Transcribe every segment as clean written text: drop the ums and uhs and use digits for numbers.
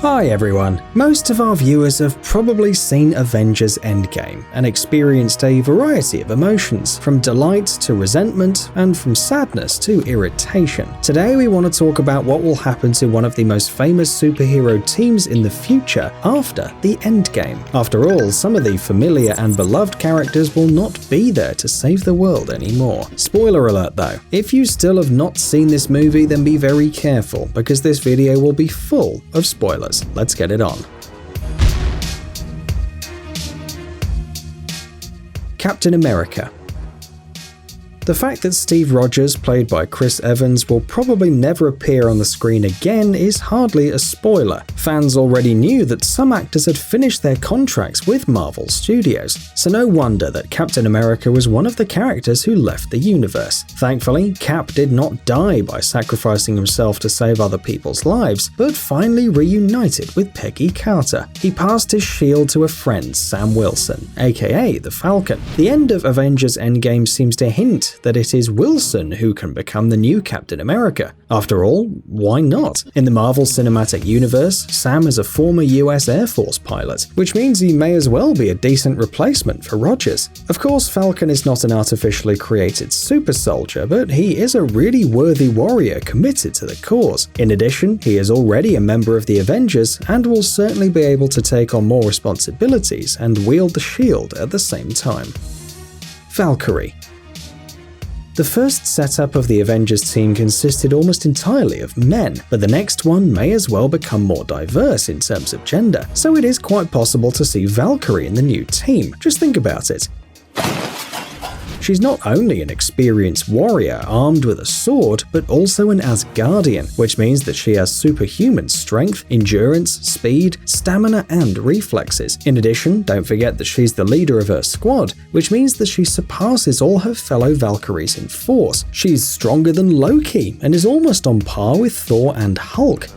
Hi everyone! Most of our viewers have probably seen Avengers Endgame and experienced a variety of emotions, from delight to resentment and from sadness to irritation. Today we want to talk about what will happen to one of the most famous superhero teams in the future after the Endgame. After all, some of the familiar and beloved characters will not be there to save the world anymore. Spoiler alert though, if you still have not seen this movie then be very careful because this video will be full of spoilers. Let's get it on. Captain America. The fact that Steve Rogers, played by Chris Evans, will probably never appear on the screen again is hardly a spoiler. Fans already knew that some actors had finished their contracts with Marvel Studios, so no wonder that Captain America was one of the characters who left the universe. Thankfully, Cap did not die by sacrificing himself to save other people's lives, but finally reunited with Peggy Carter. He passed his shield to a friend, Sam Wilson, aka the Falcon. The end of Avengers Endgame seems to hint that it is Wilson who can become the new Captain America. After all, why not? In the Marvel Cinematic Universe, Sam is a former US Air Force pilot, which means he may as well be a decent replacement for Rogers. Of course, Falcon is not an artificially created super soldier, but he is a really worthy warrior committed to the cause. In addition, he is already a member of the Avengers and will certainly be able to take on more responsibilities and wield the shield at the same time. Valkyrie. The first setup of the Avengers team consisted almost entirely of men, but the next one may as well become more diverse in terms of gender, so it is quite possible to see Valkyrie in the new team. Just think about it. She's not only an experienced warrior armed with a sword, but also an Asgardian, which means that she has superhuman strength, endurance, speed, stamina, and reflexes. In addition, don't forget that she's the leader of her squad, which means that she surpasses all her fellow Valkyries in force. She's stronger than Loki, and is almost on par with Thor and Hulk.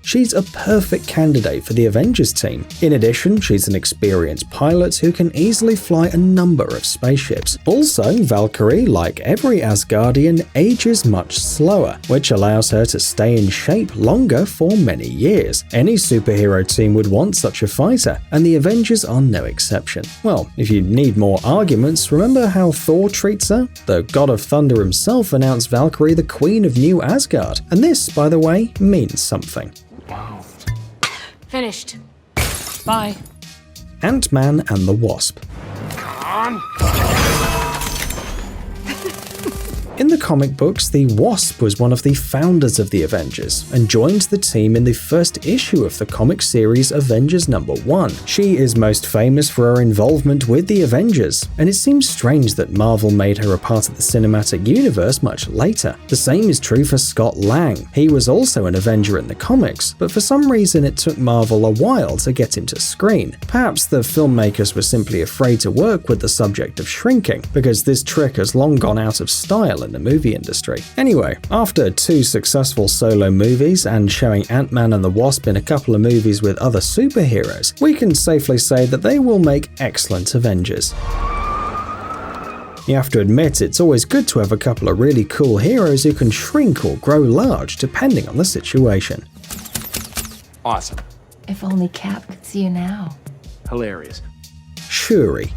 She's a perfect candidate for the Avengers team. In addition, she's an experienced pilot who can easily fly a number of spaceships. Also, Valkyrie, like every Asgardian, ages much slower, which allows her to stay in shape longer for many years. Any superhero team would want such a fighter, and the Avengers are no exception. Well, if you need more arguments, remember how Thor treats her? The god of thunder himself announced Valkyrie the Queen of New Asgard, and this, by the way, means something. Finished. Bye. AntMan and the Wasp. Come on. In the comic books, the Wasp was one of the founders of the Avengers and joined the team in the first issue of the comic series Avengers #1. She is most famous for her involvement with the Avengers, and it seems strange that Marvel made her a part of the cinematic universe much later. The same is true for Scott Lang. He was also an Avenger in the comics, but for some reason it took Marvel a while to get him to screen. Perhaps the filmmakers were simply afraid to work with the subject of shrinking, because this trick has long gone out of style in the movie industry. Anyway, after 2 successful solo movies and showing Ant-Man and the Wasp in a couple of movies with other superheroes, we can safely say that they will make excellent Avengers. You have to admit, it's always good to have a couple of really cool heroes who can shrink or grow large depending on the situation. Awesome. If only Cap could see you now. Hilarious. Shuri.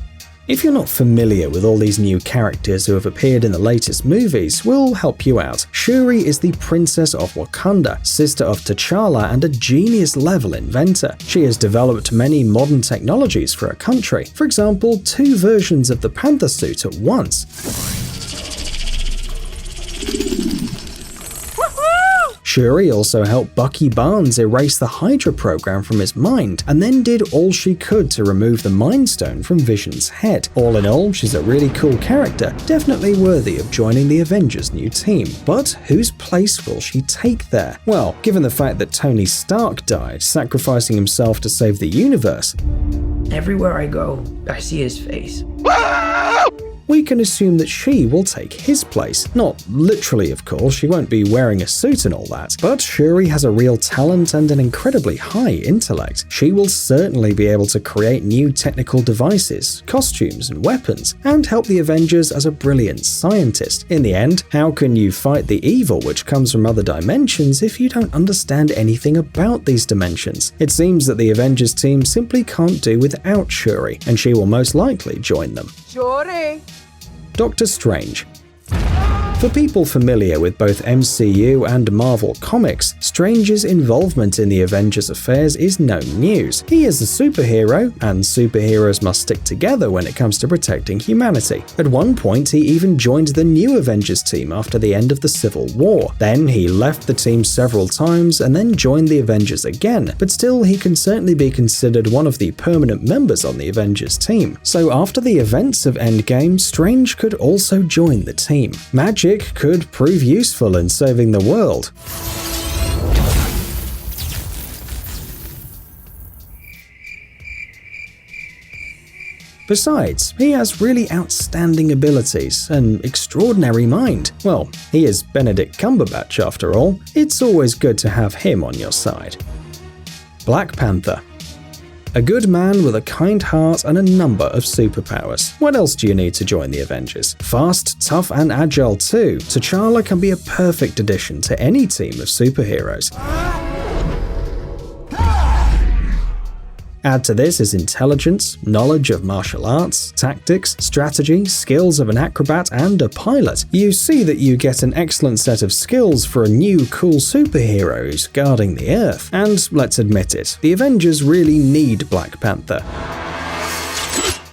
If you're not familiar with all these new characters who have appeared in the latest movies, we'll help you out. Shuri is the Princess of Wakanda, sister of T'Challa and a genius-level inventor. She has developed many modern technologies for her country. For example, 2 versions of the Panther suit at once. Shuri also helped Bucky Barnes erase the Hydra program from his mind, and then did all she could to remove the Mind Stone from Vision's head. All in all, she's a really cool character, definitely worthy of joining the Avengers' new team. But whose place will she take there? Well, given the fact that Tony Stark died, sacrificing himself to save the universe, everywhere I go, I see his face. we can assume that she will take his place. Not literally, of course, she won't be wearing a suit and all that, but Shuri has a real talent and an incredibly high intellect. She will certainly be able to create new technical devices, costumes, and weapons, and help the Avengers as a brilliant scientist. In the end, how can you fight the evil which comes from other dimensions if you don't understand anything about these dimensions? It seems that the Avengers team simply can't do without Shuri, and she will most likely join them. Shuri! Doctor Strange. For people familiar with both MCU and Marvel comics, Strange's involvement in the Avengers' affairs is no news. He is a superhero, and superheroes must stick together when it comes to protecting humanity. At one point, he even joined the new Avengers team after the end of the Civil War. Then he left the team several times and then joined the Avengers again, but still he can certainly be considered one of the permanent members on the Avengers team. So after the events of Endgame, Strange could also join the team. Magic could prove useful in saving the world. Besides, he has really outstanding abilities, an extraordinary mind. Well, he is Benedict Cumberbatch after all. It's always good to have him on your side. Black Panther. A good man with a kind heart and a number of superpowers. What else do you need to join the Avengers? Fast, tough, and agile too. T'Challa can be a perfect addition to any team of superheroes. Add to this his intelligence, knowledge of martial arts, tactics, strategy, skills of an acrobat, and a pilot. You see that you get an excellent set of skills for a new cool superhero who's guarding the Earth. And let's admit it, the Avengers really need Black Panther.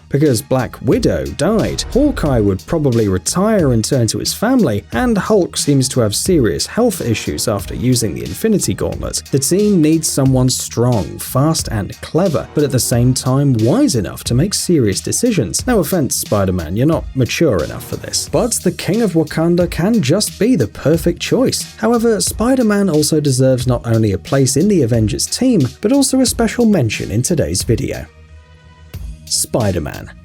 Because Black Widow died, Hawkeye would probably retire and turn to his family, and Hulk seems to have serious health issues after using the Infinity Gauntlet. The team needs someone strong, fast, and clever, but at the same time wise enough to make serious decisions. No offense, Spider-Man, you're not mature enough for this. But the King of Wakanda can just be the perfect choice. However, Spider-Man also deserves not only a place in the Avengers team, but also a special mention in today's video. SpiderMan.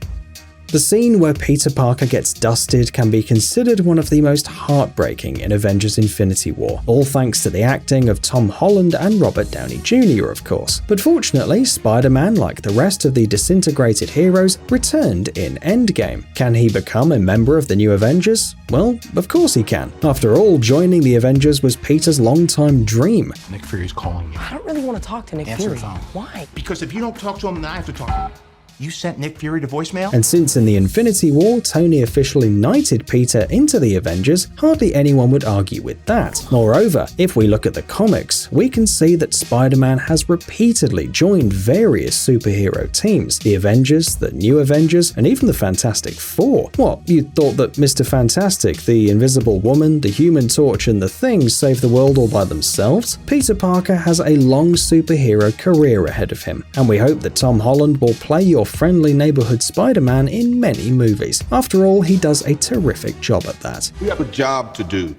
The scene where Peter Parker gets dusted can be considered one of the most heartbreaking in Avengers Infinity War, all thanks to the acting of Tom Holland and Robert Downey Jr., of course. But fortunately, Spider-Man, like the rest of the disintegrated heroes, returned in Endgame. Can he become a member of the new Avengers? Well, of course he can. After all, joining the Avengers was Peter's longtime dream. Nick Fury's calling you. I don't really want to talk to Nick Answer Fury. the phone. Why? Because if you don't talk to him, then I have to talk to him. You sent Nick Fury to voicemail? And since in the Infinity War, Tony officially knighted Peter into the Avengers, hardly anyone would argue with that. Moreover, if we look at the comics, we can see that Spider-Man has repeatedly joined various superhero teams. The Avengers, the New Avengers, and even the Fantastic Four. What, you thought that Mr. Fantastic, the Invisible Woman, the Human Torch, and the Thing saved the world all by themselves? Peter Parker has a long superhero career ahead of him, and we hope that Tom Holland will play your friendly neighborhood Spider-Man in many movies. After all, he does a terrific job at that. We have a job to do,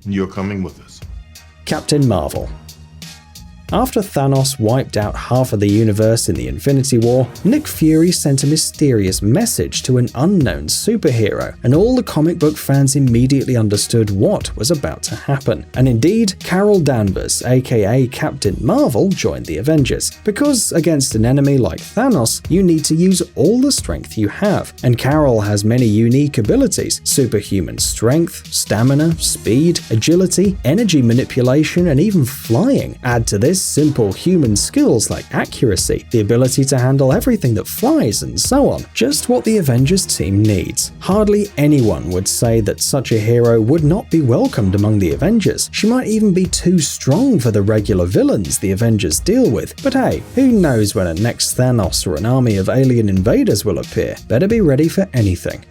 and you're coming with us. Captain Marvel. After Thanos wiped out half of the universe in the Infinity War, Nick Fury sent a mysterious message to an unknown superhero, and all the comic book fans immediately understood what was about to happen. And indeed, Carol Danvers, aka Captain Marvel, joined the Avengers. Because against an enemy like Thanos, you need to use all the strength you have, and Carol has many unique abilities: superhuman strength, stamina, speed, agility, energy manipulation, and even flying. Add to this simple human skills like accuracy, the ability to handle everything that flies, and so on. Just what the Avengers team needs. Hardly anyone would say that such a hero would not be welcomed among the Avengers. She might even be too strong for the regular villains the Avengers deal with. But hey, who knows when a next Thanos or an army of alien invaders will appear? Better be ready for anything.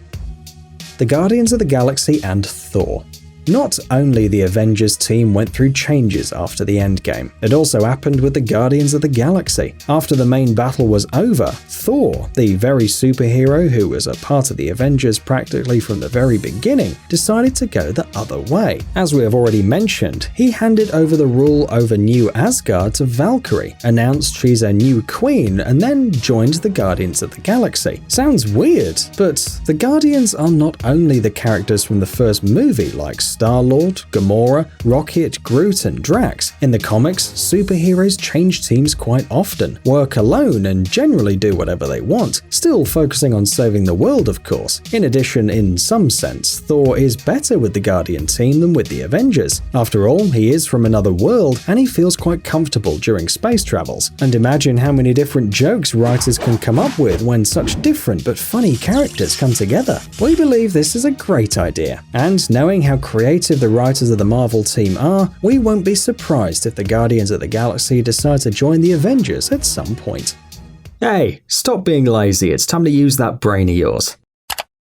The Guardians of the Galaxy and Thor. Not only the Avengers team went through changes after the Endgame, it also happened with the Guardians of the Galaxy. After the main battle was over, Thor, the very superhero who was a part of the Avengers practically from the very beginning, decided to go the other way. As we have already mentioned, he handed over the rule over New Asgard to Valkyrie, announced she's a new queen, and then joined the Guardians of the Galaxy. Sounds weird, but the Guardians are not only the characters from the first movie like Star-Lord, Gamora, Rocket, Groot, and Drax. In the comics, superheroes change teams quite often, work alone, and generally do whatever they want, still focusing on saving the world, of course. In addition, in some sense, Thor is better with the Guardian team than with the Avengers. After all, he is from another world, and he feels quite comfortable during space travels. And imagine how many different jokes writers can come up with when such different but funny characters come together. We believe this is a great idea, and knowing how creative the writers of the Marvel team are, we won't be surprised if the Guardians of the Galaxy decide to join the Avengers at some point. Hey, stop being lazy, it's time to use that brain of yours.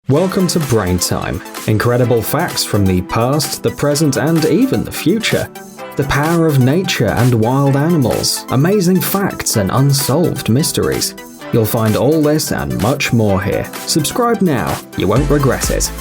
Welcome to Brain Time. Incredible facts from the past, the present, and even the future. The power of nature and wild animals, amazing facts and unsolved mysteries. You'll find all this and much more here. Subscribe now, you won't regret it.